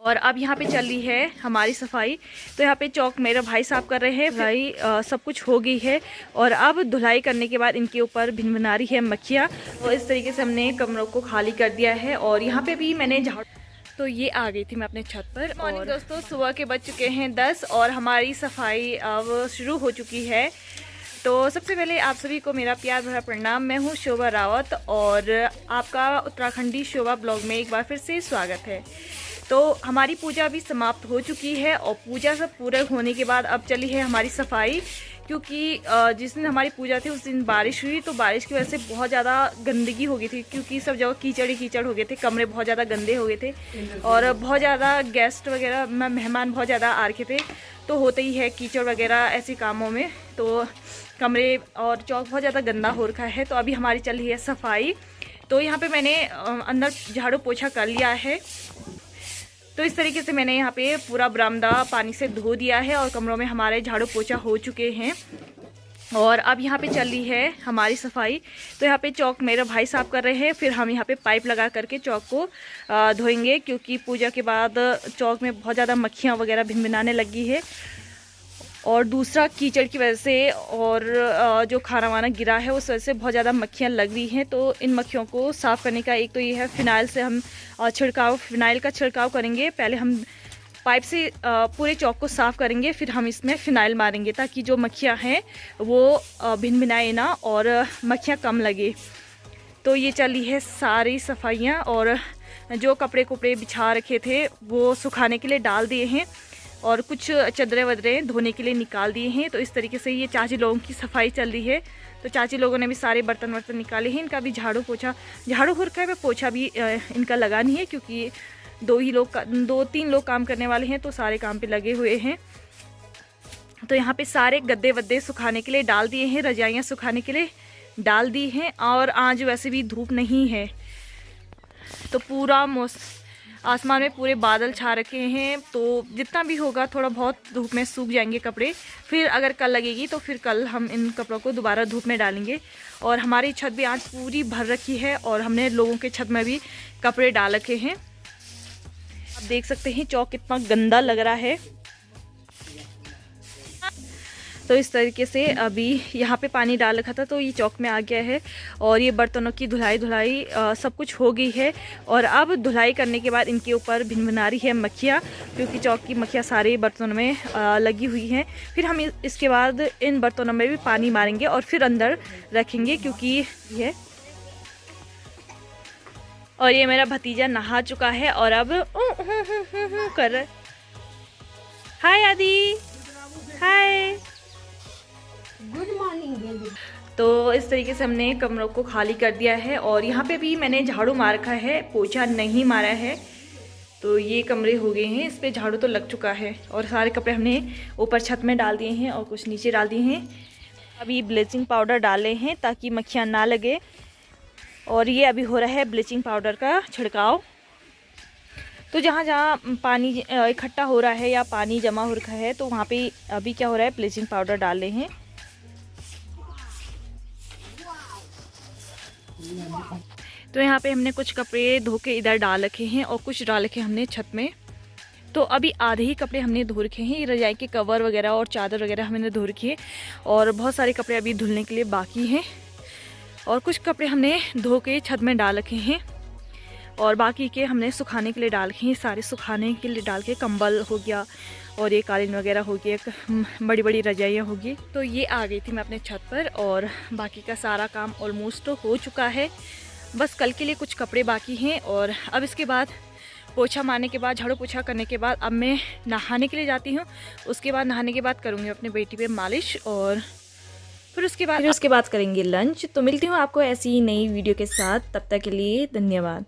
और अब यहाँ पे चल रही है हमारी सफाई। तो यहाँ पे चौक मेरा भाई साफ कर रहे हैं। धुलाई सब कुछ हो गई है और अब धुलाई करने के बाद इनके ऊपर भिनभिना रही है मक्खियाँ। तो इस तरीके से हमने कमरों को खाली कर दिया है और यहाँ पे भी मैंने झाड़ू। तो ये आ गई थी मैं अपने छत पर। मॉर्निंग दोस्तों, सुबह के बज चुके हैं 10 और हमारी सफाई अब शुरू हो चुकी है। तो सबसे पहले आप सभी को मेरा प्यार भरा प्रणाम। मैं हूँ शोभा रावत और आपका उत्तराखंडी शोभा ब्लॉग में एक बार फिर से स्वागत है। तो हमारी पूजा अभी समाप्त हो चुकी है और पूजा सब पूरे होने के बाद अब चली है हमारी सफाई, क्योंकि जिस दिन हमारी पूजा थी उस दिन बारिश हुई। तो बारिश की वजह से बहुत ज़्यादा गंदगी हो गई थी, क्योंकि सब जगह कीचड़ ही कीचड़ हो गए थे। कमरे बहुत ज़्यादा गंदे हो गए थे और बहुत ज़्यादा गेस्ट वगैरह मेहमान बहुत ज़्यादा आ रखे थे। तो होते ही है कीचड़ वगैरह ऐसे कामों में, तो कमरे और चौक बहुत ज़्यादा गंदा हो रखा है। तो अभी हमारी चल रही है सफाई। तो यहाँ पे मैंने अंदर झाड़ू पोछा कर लिया है। तो इस तरीके से मैंने यहाँ पे पूरा बरामदा पानी से धो दिया है और कमरों में हमारे झाड़ू पोछा हो चुके हैं। और अब यहाँ पे चल रही है हमारी सफाई। तो यहाँ पे चौक मेरा भाई साफ कर रहे हैं, फिर हम यहाँ पे पाइप लगा करके चौक को धोएंगे, क्योंकि पूजा के बाद चौक में बहुत ज़्यादा मक्खियाँ वगैरह भिनभिनाने लगी है। और दूसरा कीचड़ की वजह से और जो खाना वाना गिरा है उस वजह से बहुत ज़्यादा मक्खियाँ लग रही हैं। तो इन मक्खियों को साफ़ करने का एक तो ये है, फिनाइल से हम फिनाइल का छिड़काव करेंगे। पहले हम पाइप से पूरे चौक को साफ़ करेंगे, फिर हम इसमें फिनाइल मारेंगे ताकि जो मक्खियाँ हैं वो भिनभिनाए ना और मक्खियाँ कम लगे। तो ये चली है सारी सफाइयाँ और जो कपड़े कुपड़े बिछा रखे थे वो सुखाने के लिए डाल दिए हैं और कुछ चदरे वदरे धोने के लिए निकाल दिए हैं। तो इस तरीके से ये चाची लोगों की सफाई चल रही है। तो चाची लोगों ने भी सारे बर्तन वर्तन निकाले हैं। इनका भी झाड़ू हो रखा है, पोछा भी इनका लगा नहीं है, क्योंकि दो तीन लोग काम करने वाले हैं, तो सारे काम पे लगे हुए हैं। तो यहाँ पे सारे गद्दे वद्दे सुखाने के लिए डाल दिए हैं, रजाइयाँ सुखाने के लिए डाल दी हैं। और आज वैसे भी धूप नहीं है, तो पूरा आसमान में पूरे बादल छा रखे हैं। तो जितना भी होगा थोड़ा बहुत धूप में सूख जाएंगे कपड़े। फिर अगर कल लगेगी तो फिर कल हम इन कपड़ों को दोबारा धूप में डालेंगे। और हमारी छत भी आज पूरी भर रखी है और हमने लोगों के छत में भी कपड़े डाल रखे हैं। आप देख सकते हैं चौक कितना गंदा लग रहा है। तो इस तरीके से अभी यहाँ पे पानी डाल रखा था तो ये चौक में आ गया है और ये बर्तनों की धुलाई सब कुछ हो गई है। और अब धुलाई करने के बाद इनके ऊपर भिनभिना रही है मक्खियाँ, क्योंकि चौक की मक्खियाँ सारे बर्तनों में लगी हुई हैं। फिर हम इसके बाद इन बर्तनों में भी पानी मारेंगे और फिर अंदर रखेंगे, क्योंकि ये और ये मेरा भतीजा नहा चुका है और अब कर रहा है। हाय आदि, हाय, गुड मॉर्निंग। तो इस तरीके से हमने कमरों को खाली कर दिया है और यहाँ पे भी मैंने झाड़ू मार रखा है, पोछा नहीं मारा है। तो ये कमरे हो गए हैं, इस पे झाड़ू तो लग चुका है और सारे कपड़े हमने ऊपर छत में डाल दिए हैं और कुछ नीचे डाल दिए हैं। अभी ब्लीचिंग पाउडर डाले हैं ताकि मक्खियाँ ना लगे और ये अभी हो रहा है ब्लीचिंग पाउडर का छिड़काव। तो जहाँ जहाँ पानी इकट्ठा हो रहा है या पानी जमा हो रखा है तो वहाँ पे अभी क्या हो रहा है, ब्लीचिंग पाउडर डाल रहे हैं। तो यहाँ पे हमने कुछ कपड़े धो के इधर डाल रखे हैं और कुछ डाल रखे हमने छत में। तो अभी आधे ही कपड़े हमने धो रखे हैं, ये रजाई के कवर वगैरह और चादर वगैरह हमने धो रखी है और बहुत सारे कपड़े अभी धुलने के लिए बाकी हैं। और कुछ कपड़े हमने धो के छत में डाल रखे हैं और बाकी के हमने सुखाने के लिए डाल रखे हैं। सारे सुखाने के लिए डाल के कंबल हो गया और ये कालीन वगैरह हो गया, बड़ी बड़ी रजाइयाँ होगी। तो ये आ गई थी मैं अपने छत पर और बाकी का सारा काम ऑलमोस्ट हो चुका है। बस कल के लिए कुछ कपड़े बाकी हैं और अब इसके बाद पोछा मारने के बाद, झाड़ू पोछा करने के बाद अब मैं नहाने के लिए जाती हूँ। उसके बाद नहाने के बाद करूँगी अपनी बेटी पे मालिश और फिर उसके बाद करेंगे लंच। तो मिलती हूँ आपको ऐसी ही नई वीडियो के साथ, तब तक के लिए धन्यवाद।